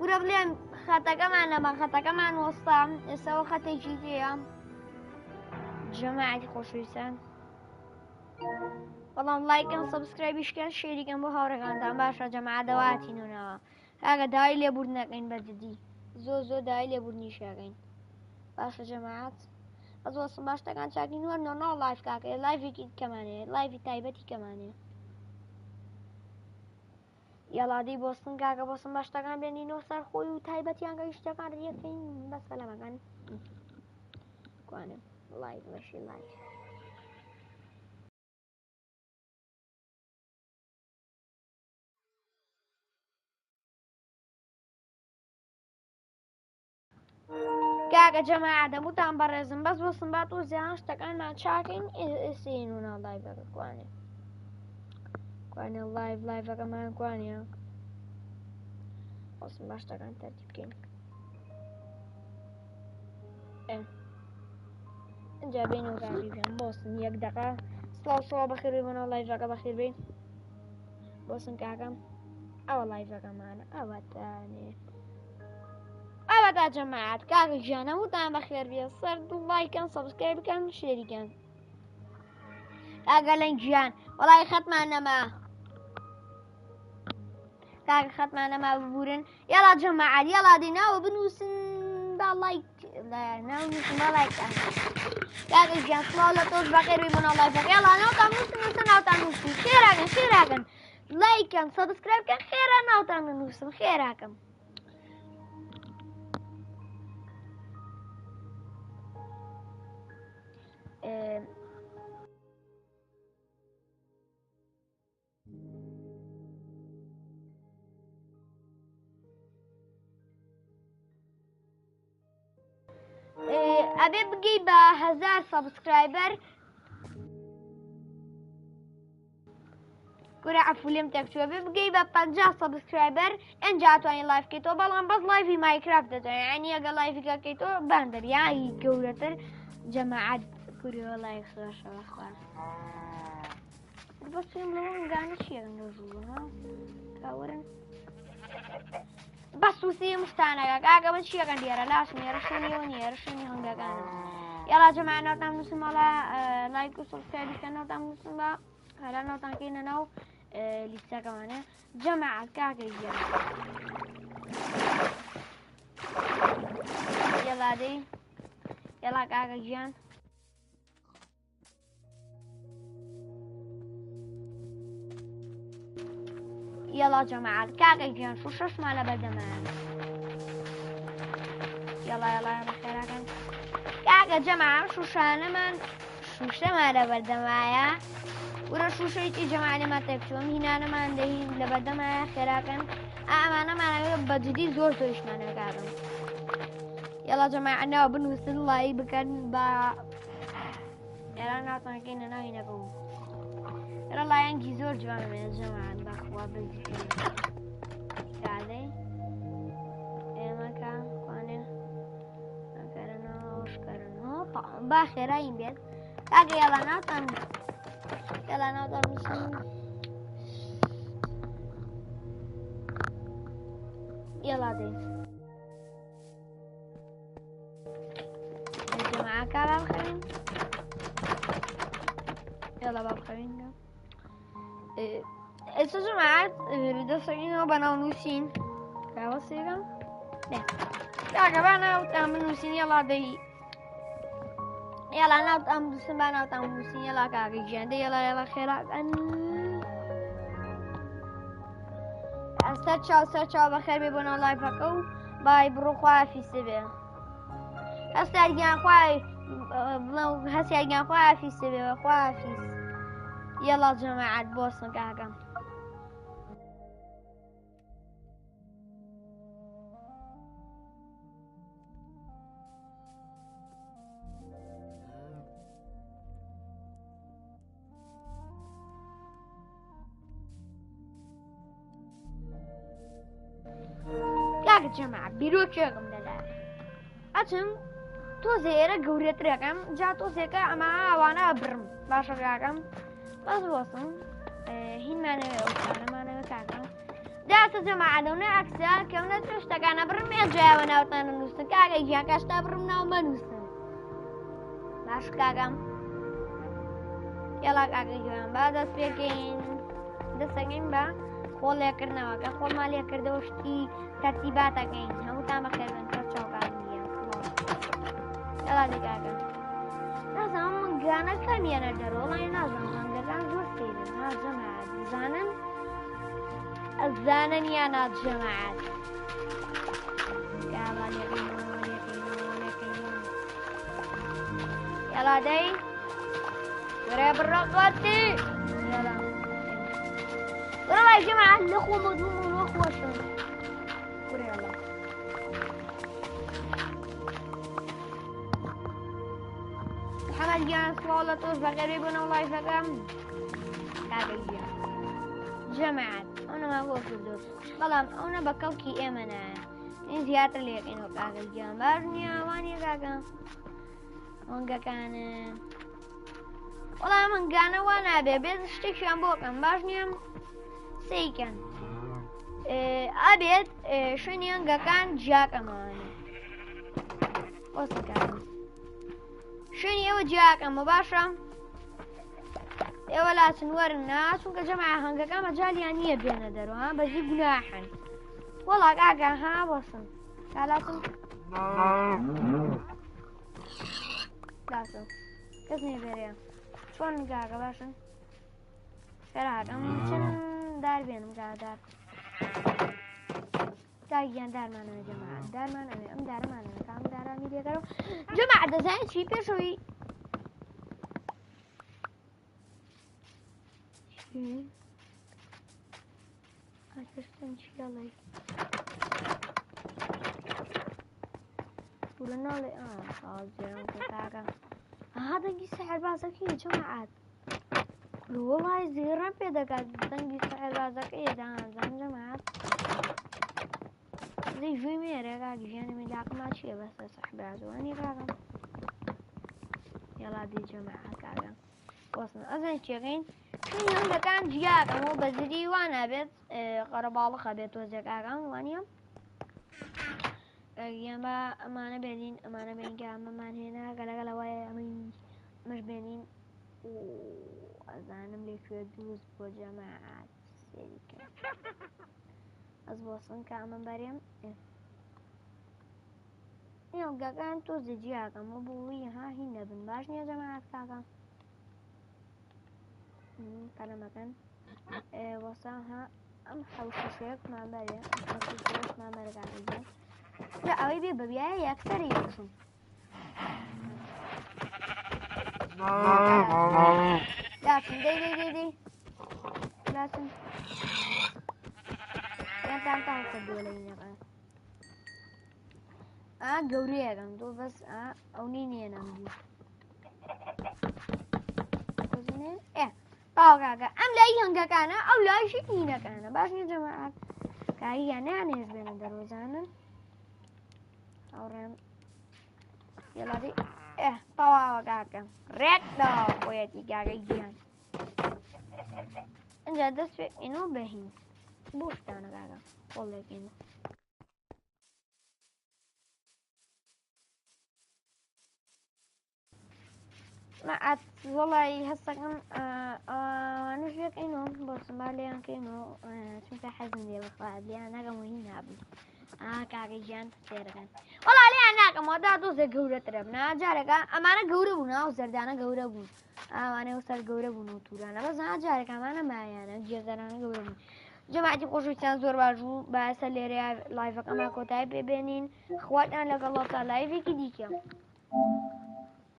ورە بڵێن خەتەکەمان نەما خەتەکەمان وەستام ئێستاەوە خەتێکی هەیە جەماعەتی خۆشەویستان بەڵام لایکەن سەبسکرایبیشکەن شێریکەن بۆ هاوڕێکانتان باشە جەماعەت دەواتینەوە کاکە داوای لێبوردنەکەین بەجددی زۆر داوای لێبوردنیشەکەین باشە جەماعەت بەس وەسم باش شتەکان چاکین وەرنەوە ناو لایف کاکە لایڤێکی کەمانەیە لایڤی تایبەتی کەمانەیە یاڵادەی بۆستن کاکە بۆسم باش شتەکان بێنینەوە سەر خۆی و تایبەتیانگە شتەکان ڕێکەین بەسە لەمەکان کوانم لایڤ بەشی لایڤ کاکە جەماعەت دەموتان بەڕێزم بەس بۆسم با تۆزیان شتەکانمان چاکەین ئێستین و ناو لایڤەکە کوانێ لایڤەکەمان کوانە بۆسم باش شتەکان تەرتیب بکەین اینجا بینەوە کاریان بۆسن یەک دەقا سڵاو بەخێربێ بۆ ناو لایڤەکە بەخێربێ بۆسن کاکەم ئەوە لایڤەکەمانە ئەوەتانێ ئەوەتا جەماعەت کاکە گیان هەمووتان بەخێربێ سەر لایکەن سەبسکرایب بکەن شێریکەن کاکە لەنگ گیان وەڵای خەتمان نەما کاکە خەتمان نەما ببورن یاڵا جەماعەت یاڵا دێ ناوە بنووسن با لایک ناونووسن با لایکەن کاکە گیان سڵاو لە تۆش بەخێربێ بۆ ناو لایڤەکە یاڵا ناوتان نووسن وەسە ناوتان نووسن خێراکەن لایکەن سەبسکرایب بکەن خێرا ناوتان نووسن خێراکەم ئەبێ بگەی بە 1000 سەبسکرایبەر گورە عەفو لێم تێکچووە بێ بگەی بە 50 سەبسکرایبەر ئەنجا توانین لایڤ بکەیتەوە بەڵام بەس لایڤی مایکرافت دەتوانین یعنی ئەگە لایڤەکە بکەیتەوە باندەر یای گەورەتر جەماعەت کوریەوە لایک سۆشەوە خوار بەس پێم لەوە هەنگانە چیەکەن دەژوورن کاوەرن بەس وسی مشتانەکە کاکە من چیەکەن دیێرە لاش نێرە شوێنیەوە نیێرە شوێنی هەنگەکانە یاڵا جەماعەت ناوتان نووسن مەڵا لایک و سەبسکرایبیکەن ناوتان نووسن بە هەلا ناوتان کەینە ناو لیستەکەمانە جەماعەت کاکە گیان یاڵا دەی یاڵا کاکە گیان یاڵا جەماعەت کاکە گیان شوشەشمانە بەردەمایە یاڵا بەخێراکەن کاکە جەماعەت شوشانەمان شوشەمانە بەردەمایە ورە شوشەیەکی جەماعەتێمان تێکچووە هینانەمان دەهین لە بەردەمایە خێراکەن ئەمانەمانەوێ بەجددی زۆر زۆریشمانە کارن یاڵا جەماعەت ناوە بنووسن لایک بکەن بە ئێرە ناوتانکەینە ناوینەکە و ئێرە لایەنگی زۆر جوانە جەماعەت بەخوا بەجددی کادەی ئێمەکە کوانێ ئەکەرەوە با خێراین بێت کاکە یاڵا ناوتان نووسن یاڵا دەی جەماعەکە با بخەوین یاڵا با بخەوین ئێستا جەماعەت دەسەکەینەوە بە ناونووسین کاوەسێکم کاکە با ناوتان بنووسین یاڵا دەی یاڵا ناوتان بنووسن با ناوتان بنووسین یاڵا کاکە گیان دەی یاڵا خێراکەن سەر چاو بەخێربێ بۆ ناو لایڤەکە و بای بڕۆ خوافیسە بێ هەستیارگیان خوای هەستیارگیان خوافیسە بێ خوافیس یاڵا جەماعەت بۆسن کاکەم کاکە جەماعەت بیرۆکێکم دەدات ئەچم تۆزێ ئێرە گەورەترەکەم جا تۆزێکە ئەمە ئەوانە بڕم باشە کاکەم بەس بۆسم هینمانەوێ ئەو کارەمانەوە کاکەم داسە جەماعەتەوە عەکسە کەونە شتەکانە بڕم ێجایەوە ناوتانە نووسن کاگەی گیان کاشتا بڕم ناو مەنووسن باش کاگەم یاڵا کاگەی گوێم با دەست پێکەین دەستەکەین بە خۆڵ لێکردنەوەکە خۆڵمان لێکردەوە شتی تەرتیباتەکەین هەمووتان بەخێربن کە چاوکان گیان یاڵا دێ کاگەم نازانم منگانە کەمیانە دەرۆڵی نازانم هەنگەکان زۆر سێرن ها جەماعەت بزانن الزانن يا ناس جماعات يلا دي ورا بالرقاتي يلا ورا يا جماعة الأخوة مضمون وأخوة شن ورا يلا محمد جان صلى الله بغير ابن الله يفكم كاكي جماعات أنا ما هو فردوس بلام أنا بكوكي إيمانا إن زيادة ليك إنه كاكا الجامبرنيا وانيا كاكا وانكا كان والله من كان وانا بيبيز اشتكشان بوكم باشنيام سيكن أبيت شنيان كان جاك أماني وصل كان شنيا وجاك أما باشا ولا تنور الناس وكا جماعة هنگا كاما جاليان يبينا درو ها بجي قناحا والله كاكا ها بصن لازم لازم كسني بريا شون كاكا باشا كراكا ممكن دار بينم كاكا دار كاكيان دار مانا يا جماعة دار مانا ام دار مانا كام دار ميديا كارو جماعة دزاين شي بيشوي أشوفن شيء ولنا لي خلاص كاكا هذا جي سحر بازك يا جماعة والله زيرا بيدك دنجي سحر بازك يا جماعة زي في ميرا كاكا جاني من داك ما شيء بس سحر بازواني كاكا يلا دي جماعة كاكا وصلنا أذن شيئين شنو كان جياك مو بزري وانا بيت قربالة خبيت وزيك اغان وانيا ياما امانة بينين كام امان هنا قلا ويا امين مش بينين وازانم لي شوية دوز بجماعة سيريكا ازبوصن كام بريم يوم كان توزي جياك مو بوي ها هنا بنباشني يا جماعة كاكا كان مكان وصاها أم حوشيشك مع مريم حوشيشك مع مريم عادي لا أوي بيبيا أكثر يكسم لازم دي لازم yang tantang kedua lainnya kan gauri ya kan tuh bas ini yang nanti كاكا أم لا يهنجا كان أو لا يشكينا كان باش يا جماعة كاي يعني بين دروزانا أورام يلا دي طوا كاكا ريكدا وياتي كاكا جيان انجا دس في إنو بهين بوستانا كاكا والله كينو ما والله هسه كان انا فيك انه بس مالي كانه شفت حزن ديال الخواد لي انا كان هنا ابي كاجيان تيركن والله لي انا كما دادو زي غوره تربنا جارك امانه غوره بنا وزردانا غوره بو انا وصل غوره بو تورانا بس جارك امانه ما يعني جردانا غوره بو جماعتي خوشويتان زور باجو بس ليريا لايفك اما كوتاي ببينين اخواتنا لك الله تعالى لايفي كي ديكيا